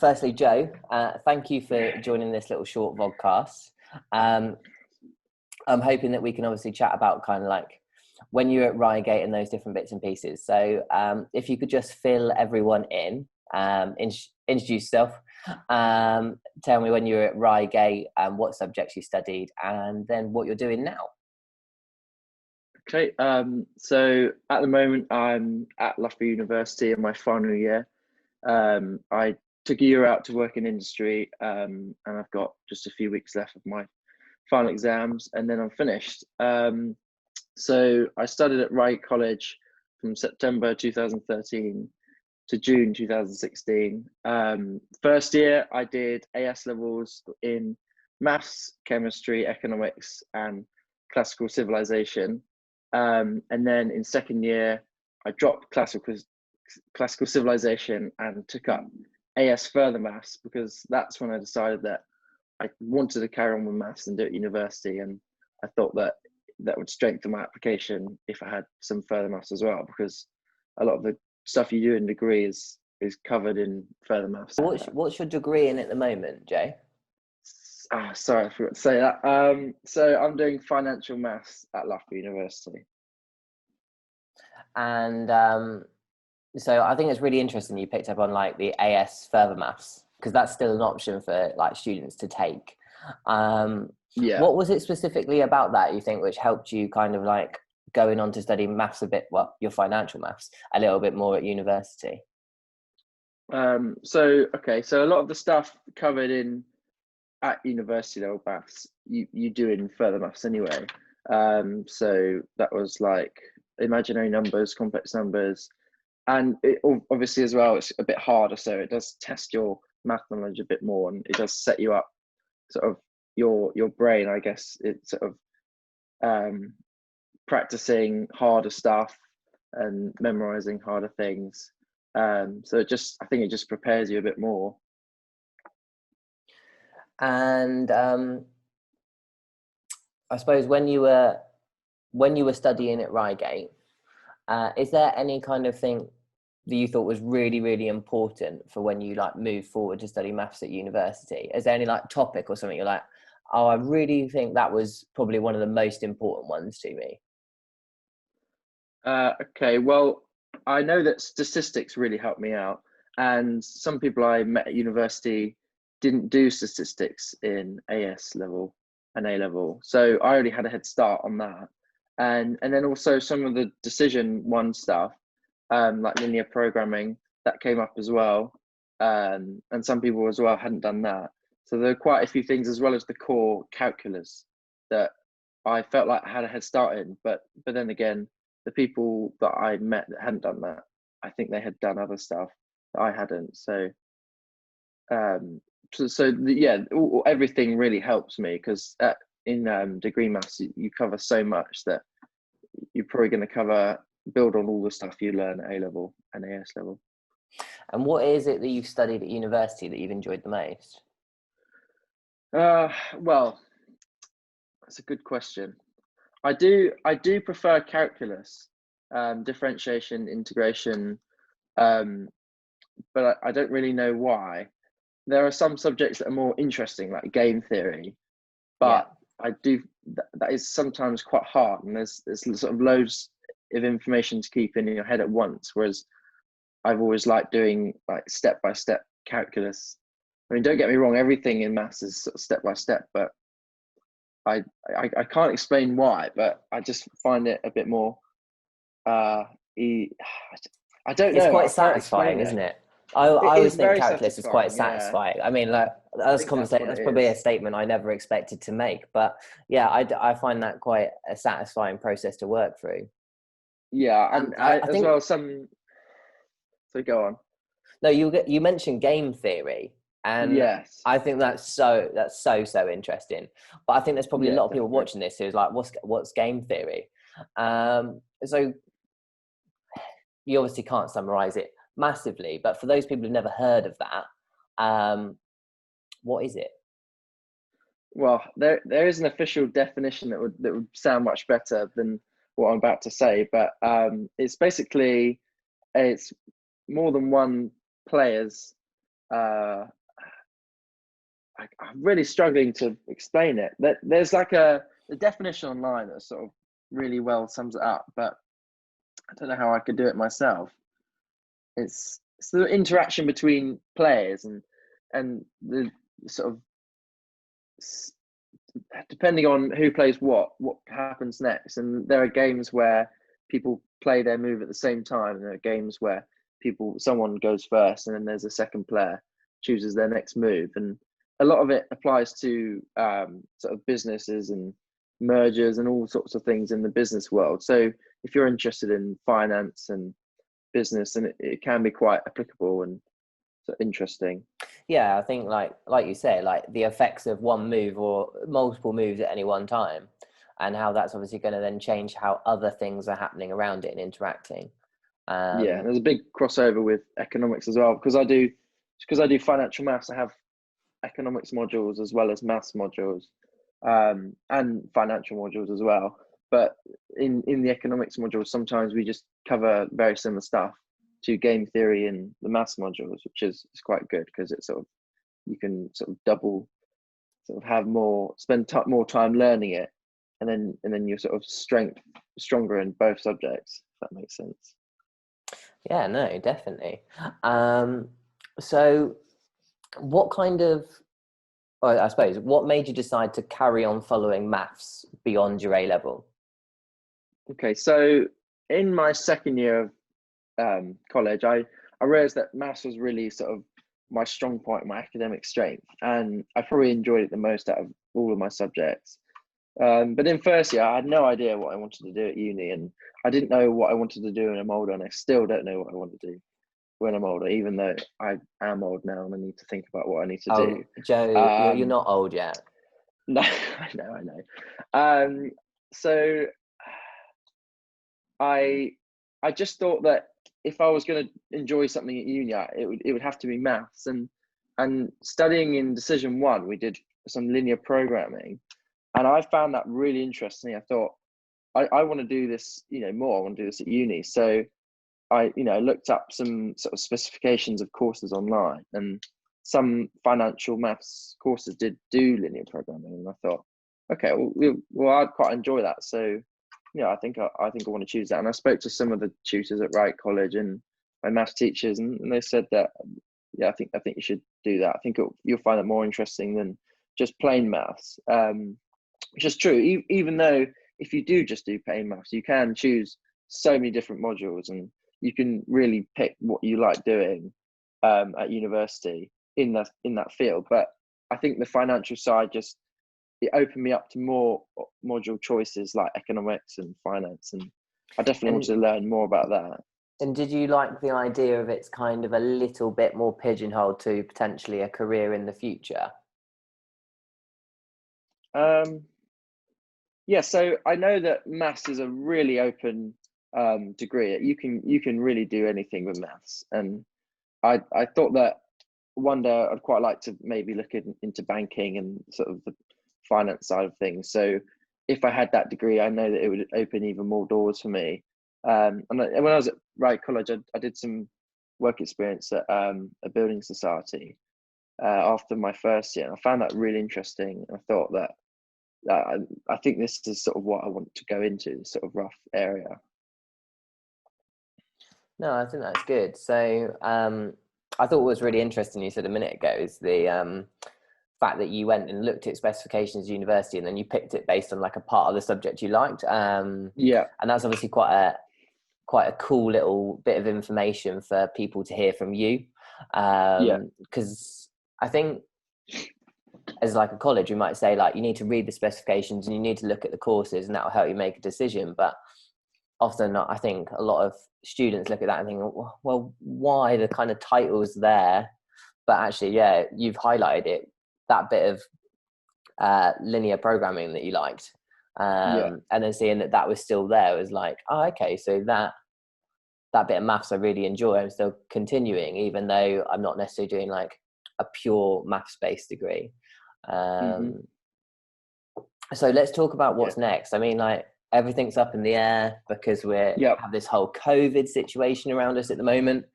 Firstly, Joe, thank you for joining this little short vodcast. Um, I'm hoping that we can obviously chat about kind of like when you're at Reigate and those different bits and pieces. So if you could just fill everyone in, introduce yourself, tell me when you were at Reigate and what subjects you studied, and then what you're doing now. Okay, so at the moment I'm at Loughborough University in my final year. I took a year out to work in industry, and I've got just a few weeks left of my final exams, and then I'm finished. So I studied at Reigate College from September 2013 to June 2016. First year I did AS levels in maths, chemistry, economics, and classical civilization. And then in second year, I dropped classical civilization and took up AS further maths, because that's when I decided that I wanted to carry on with maths and do it at university. And I thought that that would strengthen my application if I had some further maths as well, because a lot of the stuff you do in degree is covered in further maths. What's your degree in at the moment, Jay? Sorry, I forgot to say that. So I'm doing financial maths at Loughborough University. And so I think it's really interesting you picked up on like the AS further maths, because that's still an option for like students to take. Yeah. What was it specifically about that you think which helped you kind of like going on to study maths a bit, well, your financial maths a little bit more at university? So a lot of the stuff covered in at university level maths, you do in further maths anyway. So that was like imaginary numbers, complex numbers, and it, obviously as well, it's a bit harder, so it does test your math knowledge a bit more, and it does set you up sort of your brain, I guess. It's sort of practicing harder stuff and memorizing harder things. So I think it just prepares you a bit more. And I suppose when you were studying at Reigate, is there any kind of thing that you thought was really, really important for when you like move forward to study maths at university? Is there any like topic or something you're like, oh, I really think that was probably one of the most important ones to me? Okay, well, I know that statistics really helped me out, and some people I met at university didn't do statistics in AS level and A level, so I already had a head start on that. And then also some of the decision one stuff, like linear programming, that came up as well, and some people as well hadn't done that. So there are quite a few things, as well as the core calculus, that I felt like I had a head start in. But then again, the people that I met that hadn't done that, I think they had done other stuff that I hadn't. So yeah, everything really helps me, because in degree maths you cover so much that you're probably going to build on all the stuff you learn at A level and AS level. And what is it that you've studied at university that you've enjoyed the most? Well, that's a good question. I do prefer calculus, differentiation, integration, but I don't really know why. There are some subjects that are more interesting, like game theory, but yeah. That is sometimes quite hard, and there's sort of loads of information to keep in your head at once. Whereas I've always liked doing like step by step calculus. I mean, don't get me wrong, everything in maths is sort of step by step, but I can't explain why, but I just find it a bit more. I don't know. It's quite satisfying, isn't it? I always think calculus is quite satisfying. Yeah. I mean, like that's probably a statement I never expected to make, but yeah, I find that quite a satisfying process to work through. Yeah, and I think, as well some. So go on. No, you mentioned game theory, and yes, I think that's so interesting. But I think there's probably a lot of people watching this who's like, what's game theory? So you obviously can't summarize it massively, but for those people who've never heard of that, what is it? Well, there is an official definition that would sound much better than what I'm about to say, but it's basically it's more than one player's I'm really struggling to explain it. There's like the definition online that sort of really well sums it up, but I don't know how I could do it myself. It's the interaction between players and the sort of depending on who plays what happens next. And there are games where people play their move at the same time, and there are games where someone goes first, and then there's a second player chooses their next move. And a lot of it applies to sort of businesses and mergers and all sorts of things in the business world. So if you're interested in finance and business, and it can be quite applicable and so interesting. Yeah, I think like you say, like the effects of one move or multiple moves at any one time, and how that's obviously going to then change how other things are happening around it and interacting. Yeah, there's a big crossover with economics as well, because I do financial maths. I have economics modules as well as maths modules, and financial modules as well. But in the economics modules, sometimes we just cover very similar stuff to game theory in the maths modules, which is quite good, because it's you can sort of double, sort of have spend more time learning it, and then you're sort of stronger in both subjects, if that makes sense. Yeah, no, definitely. So what kind of, well, I suppose, what made you decide to carry on following maths beyond your A level? Okay, so in my second year of college, I realized that maths was really sort of my strong point, my academic strength, and I probably enjoyed it the most out of all of my subjects. But in first year, I had no idea what I wanted to do at uni, and I didn't know what I wanted to do when I'm older, and I still don't know what I want to do when I'm older, even though I am old now and I need to think about what I need to do. Joe, you're not old yet. No, I know. So I just thought that if I was going to enjoy something at uni, it would have to be maths. And studying in Decision 1, we did some linear programming, and I found that really interesting. I thought I want to do this, more. I want to do this at uni. So I looked up some sort of specifications of courses online, and some financial maths courses did do linear programming, and I thought, okay, well I'd quite enjoy that. So I think I want to choose that. And I spoke to some of the tutors at Wright College and my maths teachers, and they said that, yeah, I think you should do that. I think you'll find it more interesting than just plain maths, which is true. Even though if you do just do plain maths, you can choose so many different modules, and you can really pick what you like doing at university in that field. But I think the financial side it opened me up to more module choices like economics and finance, and I definitely wanted to learn more about that. And did you like the idea of it's kind of a little bit more pigeonholed to potentially a career in the future? Yeah, so I know that maths is a really open degree. You can really do anything with maths, and I thought that one day I'd quite like to maybe look into banking and sort of the finance side of things. So if I had that degree, I know that it would open even more doors for me. And when I was at Wright College, I did some work experience at a building society after my first year, and I found that really interesting. I thought that I think this is sort of what I want to go into, this sort of rough area. No, I think that's good. So I thought what was really interesting, you said a minute ago, is the fact that you went and looked at specifications at university, and then you picked it based on like a part of the subject you liked. Yeah, and that's obviously quite a cool little bit of information for people to hear from you. Because I think as like a college, we might say like you need to read the specifications and you need to look at the courses, and that will help you make a decision. But often I think a lot of students look at that and think, well, why the kind of titles there? But actually, yeah, you've highlighted it, that bit of linear programming that you liked. And then seeing that was still there was like, oh, okay, so that bit of maths I really enjoy. I'm still continuing, even though I'm not necessarily doing like a pure maths based degree. So let's talk about what's next. I mean, like everything's up in the air because we have this whole COVID situation around us at the moment.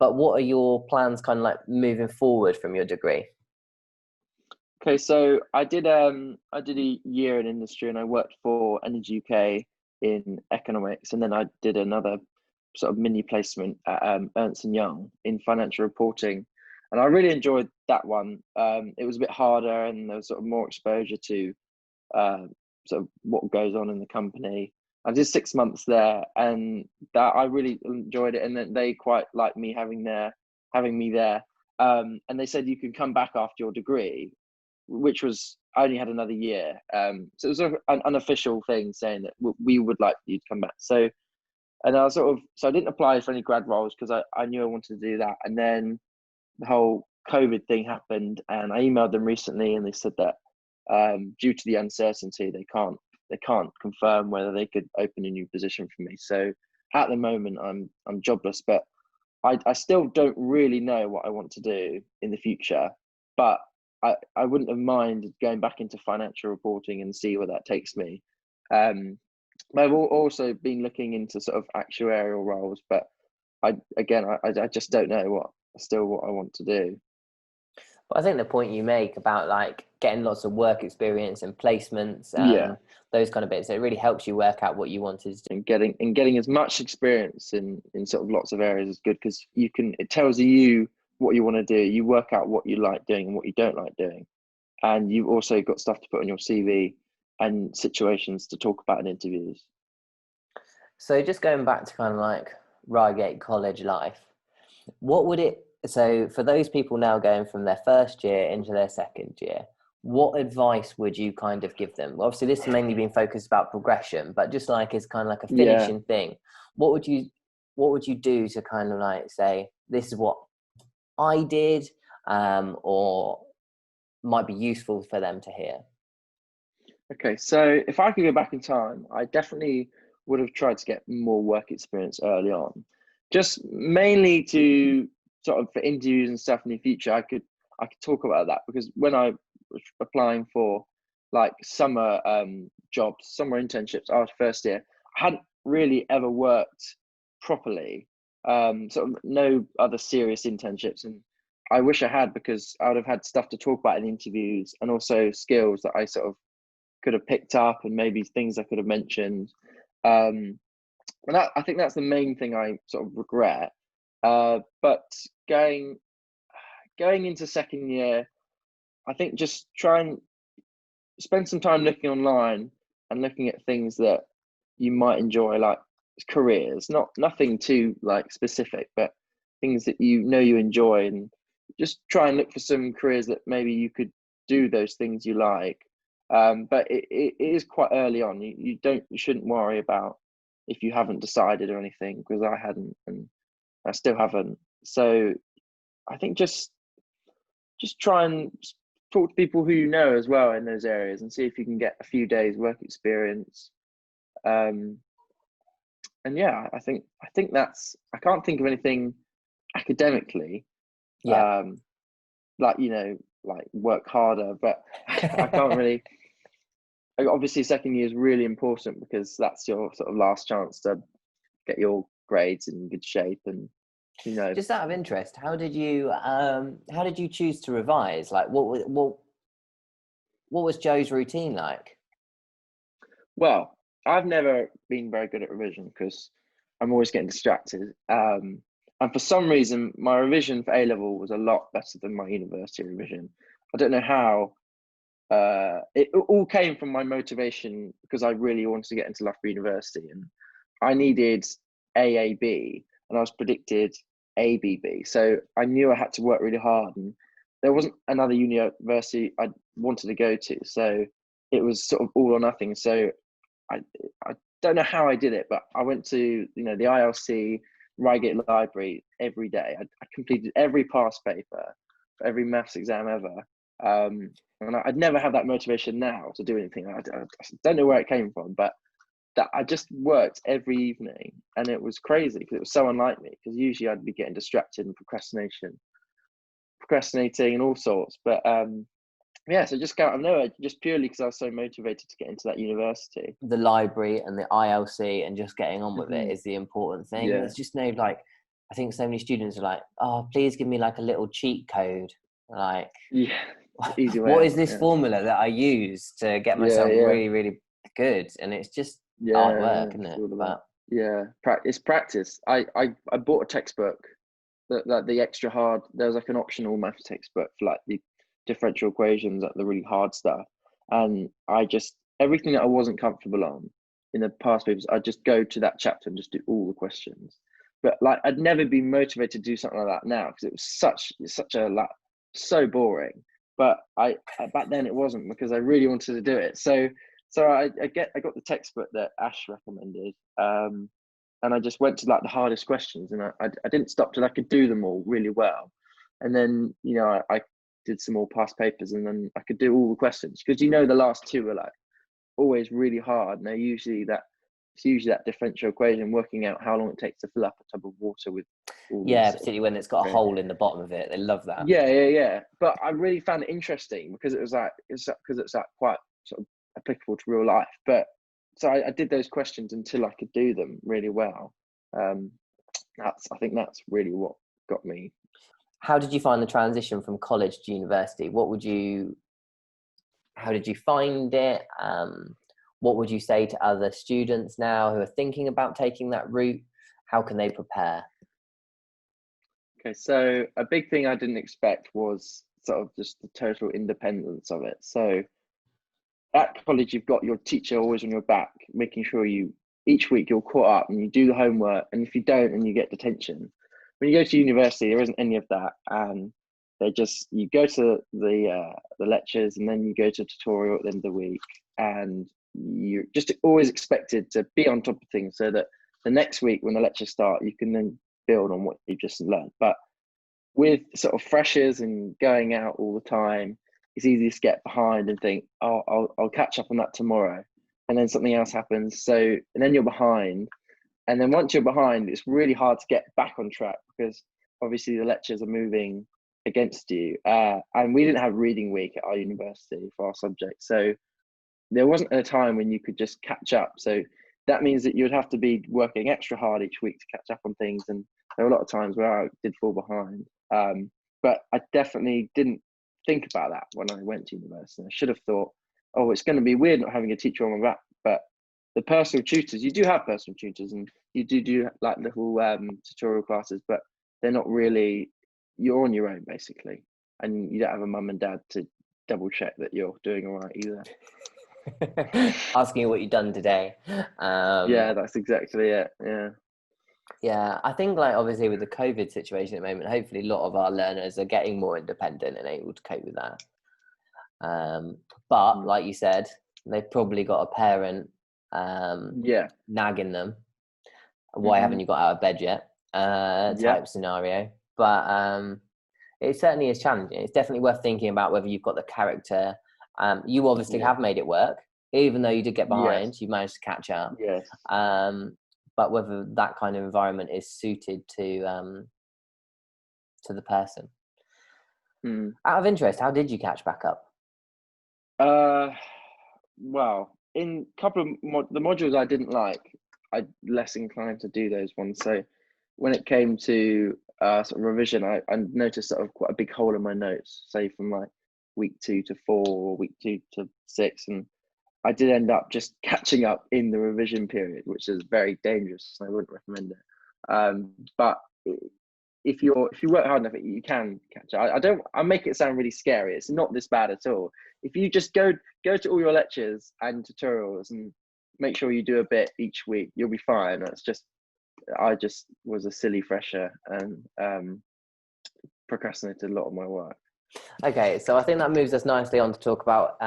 But what are your plans kind of like moving forward from your degree? Okay, so I did a year in industry, and I worked for Energy UK in economics, and then I did another sort of mini placement at Ernst and Young in financial reporting, and I really enjoyed that one. It was a bit harder, and there was sort of more exposure to uh, sort of what goes on in the company. I did 6 months there, and that I really enjoyed it, and then they quite liked me having me there. And they said you can come back after your degree, which was I only had another year. So it was an unofficial thing saying that we would like you to come back. So, and I was so I didn't apply for any grad roles because I knew I wanted to do that. And then the whole COVID thing happened, and I emailed them recently, and they said that due to the uncertainty, they can't confirm whether they could open a new position for me. So at the moment, I'm jobless, but I still don't really know what I want to do in the future, but I wouldn't have minded going back into financial reporting and see where that takes me. But I've also been looking into sort of actuarial roles, but I just don't know what I want to do. But I think the point you make about like getting lots of work experience and placements Yeah, and those kind of bits, it really helps you work out what you want to do. and getting as much experience in sort of lots of areas is good, because it tells you what you want to do. You work out what you like doing and what you don't like doing, and you've also got stuff to put on your CV and situations to talk about in interviews. So just going back to kind of like Reigate college life, what would it, so for those people now going from their first year into their second year, what advice would you kind of give them? Well, obviously this has mainly been focused about progression, but just like as kind of like a Yeah. finishing thing, what would you do to kind of like say, this is what I did, or might be useful for them to hear? Okay, so if I could go back in time, I definitely would have tried to get more work experience early on, just mainly to sort of for interviews and stuff in the future. I could talk about that, because when I was applying for like summer jobs, summer internships after first year, I hadn't really ever worked properly. Sort of no other serious internships, and I wish I had, because I would have had stuff to talk about in interviews, and also skills that I sort of could have picked up, and maybe things I could have mentioned. Um, and I think that's the main thing I sort of regret. But going into second year, I think just try and spend some time looking online and looking at things that you might enjoy, like careers, nothing too like specific, but things that you enjoy, and just try and look for some careers that maybe you could do those things you like. But it is quite early on. You shouldn't worry about if you haven't decided or anything, because I hadn't, and I still haven't. So I think just try and talk to people who you know as well in those areas, and see if you can get a few days work experience. Um, and yeah, I think that's, I can't think of anything academically, Yeah. um, like like work harder, but I can't really. Obviously, second year is really important, because that's your sort of last chance to get your grades in good shape, and Just out of interest, how did you choose to revise? Like what was Joe's routine like? well, I've never been very good at revision, because I'm always getting distracted. And for some reason, my revision for A level was a lot better than my university revision. I don't know how. It all came from my motivation, because I really wanted to get into Loughborough University, and I needed AAB, and I was predicted ABB. So I knew I had to work really hard, and there wasn't another university I wanted to go to. So it was sort of all or nothing. So I I don't know how I did it, but I went to the ILC Reigate Library every day. I completed every past paper for every maths exam ever. And I'd never have that motivation now to do anything. I don't know where it came from, but that I just worked every evening, and it was crazy, because it was so unlike me. Because usually I'd be getting distracted and procrastinating and all sorts. But yeah, so just out of nowhere, just purely because I was so motivated to get into that university. The library and the ILC and just getting on with it Hmm. is the important thing. Yeah, There's just no like I think so many students are like, oh, please give me like a little cheat code. Like, Yeah, easy way what out. is this formula that I use to get Yeah, myself yeah, really, really good? And it's just hard yeah. work, isn't It's it? all But about, yeah, it's practice. I bought a textbook that, like, the extra hard. There was like an optional math textbook for like the differential equations, like the really hard stuff. And I just, everything that I wasn't comfortable on in the past papers, I just go to that chapter and just do all the questions. But like, I'd never been motivated to do something like that now, because it was such a like, so boring. But I back then it wasn't, because I really wanted to do it. So I got the textbook that Ash recommended, and I just went to like the hardest questions, and I didn't stop till I could do them all really well. And then, you know, I did some more past papers, and then I could do all the questions, because, you know, the last two are like always really hard, and it's usually that differential equation, working out how long it takes to fill up a tub of water with all these yeah, sort particularly when it's got a of, hole in the bottom of it. They love that. yeah. But I really found it interesting, because it's like quite sort of applicable to real life. But so I did those questions until I could do them really well. I think that's really what got me. How did you find the transition from college to university? How did you find it? What would you say to other students now who are thinking about taking that route? How can they prepare? Okay, so a big thing I didn't expect was sort of just the total independence of it. So at college, you've got your teacher always on your back, making sure each week you're caught up and you do the homework. And if you don't, and you get detention. When you go to university, there isn't any of that. And you go to the lectures, and then you go to a tutorial at the end of the week, and you're just always expected to be on top of things, so that the next week when the lectures start, you can then build on what you've just learned. But with sort of freshers and going out all the time, it's easy to get behind and think, oh, I'll catch up on that tomorrow, and then something else happens. So, and then you're behind, and then once you're behind, it's really hard to get back on track, because obviously the lectures are moving against you. And we didn't have reading week at our university for our subject, so there wasn't a time when you could just catch up. So that means that you'd have to be working extra hard each week to catch up on things, and there were a lot of times where I did fall behind. But I definitely didn't think about that when I went to university. I should have thought, oh, it's going to be weird not having a teacher on my back. But the personal tutors, you do have personal tutors, and you do like little tutorial classes, but they're not really, you're on your own basically, and you don't have a mum and dad to double check that you're doing all right either. Asking you what you've done today. Yeah, that's exactly it. Yeah, I think, like, obviously with the COVID situation at the moment, hopefully a lot of our learners are getting more independent and able to cope with that. But like you said, they've probably got a parent nagging them. Why haven't you got out of bed yet? Type scenario. But it certainly is challenging. It's definitely worth thinking about whether you've got the character. You obviously have made it work, even though you did get behind. You managed to catch up. Yes. But whether that kind of environment is suited to the person. Out of interest, how did you catch back up? Well, in a couple of the modules I didn't like, I'm less inclined to do those ones. So when it came to sort of revision, I noticed sort of quite a big hole in my notes, say from like week 2 to 4 or week 2 to 6, and I did end up just catching up in the revision period, which is very dangerous. I wouldn't recommend it. But if you work hard enough, you can catch up. I make it sound really scary. It's not this bad at all. If you just go to all your lectures and tutorials and make sure you do a bit each week, you'll be fine. I just was a silly fresher and procrastinated a lot of my work. Okay, so I think that moves us nicely on to talk about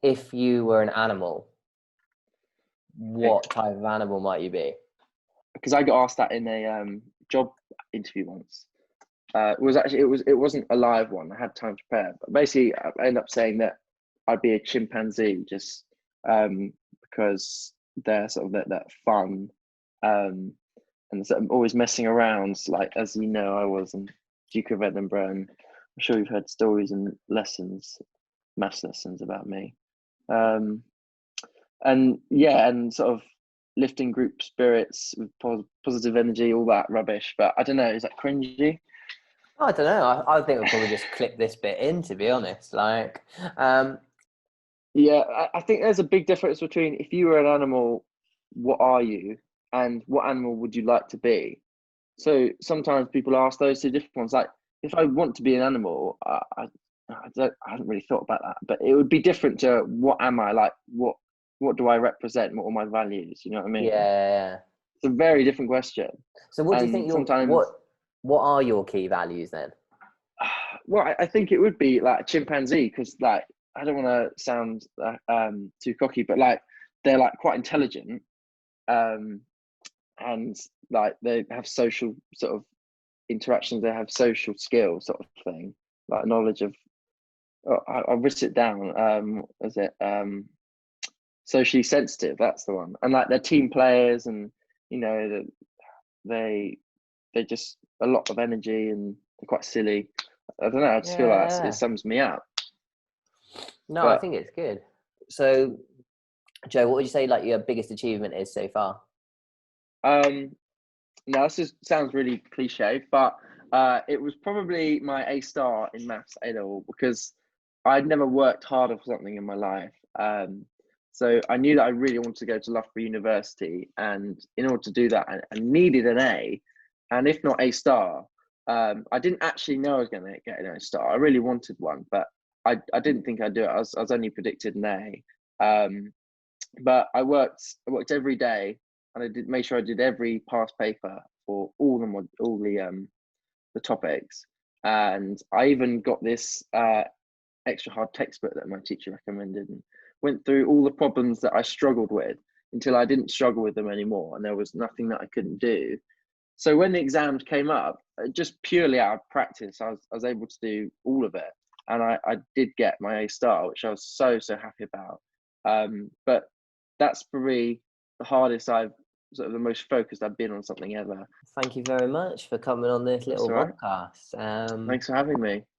if you were an animal, what type of animal might you be? Because I got asked that in a job interview once. It wasn't a live one. I had time to prepare, but basically I ended up saying that I'd be a chimpanzee, just because they're sort of that fun, and sort of always messing around. Like, as you know, I was in Duke of Edinburgh, and I'm sure you've heard stories and maths lessons about me. And sort of lifting group spirits with positive energy, all that rubbish. But I don't know, is that cringy? I don't know. I think we'll probably just clip this bit in, to be honest. Like, Yeah, I think there's a big difference between if you were an animal, what are you, and what animal would you like to be? So sometimes people ask those two different ones. Like, if I want to be an animal, I haven't really thought about that, but it would be different to what am I like? What do I represent? What are my values? You know what I mean? yeah. It's a very different question. So, what do you think And your sometimes, what are your key values then? well, I think it would be like a chimpanzee because, like, I don't want to sound too cocky, but like they're like quite intelligent, um, and like they have social sort of interactions. They have social skills, sort of thing, like knowledge of. Oh, I'll write it down. Is it socially sensitive? That's the one. And like they're team players, and you know they they just a lot of energy, and they're quite silly. I don't know. I just feel like it Yeah. sums me up. No, I But think it's good. So, Joe, what would you say like your biggest achievement is so far? now this sounds really cliche, but it was probably my A star in maths A level because I'd never worked harder for something in my life. So I knew that I really wanted to go to Loughborough University, and in order to do that, I needed an A, and if not A star, I didn't actually know I was going to get an A star. I really wanted one, but I didn't think I'd do it. I was only predicted an A. But I worked every day, and I did make sure I did every past paper for all the topics, and I even got this extra hard textbook that my teacher recommended, and went through all the problems that I struggled with until I didn't struggle with them anymore, and there was nothing that I couldn't do. So when the exams came up, just purely out of practice, I was able to do all of it, and I did get my A star, which I was so happy about. But that's probably the hardest I've sort of the most focused I've been on something ever. Thank you very much for coming on this That's little all right. podcast. Thanks for having me.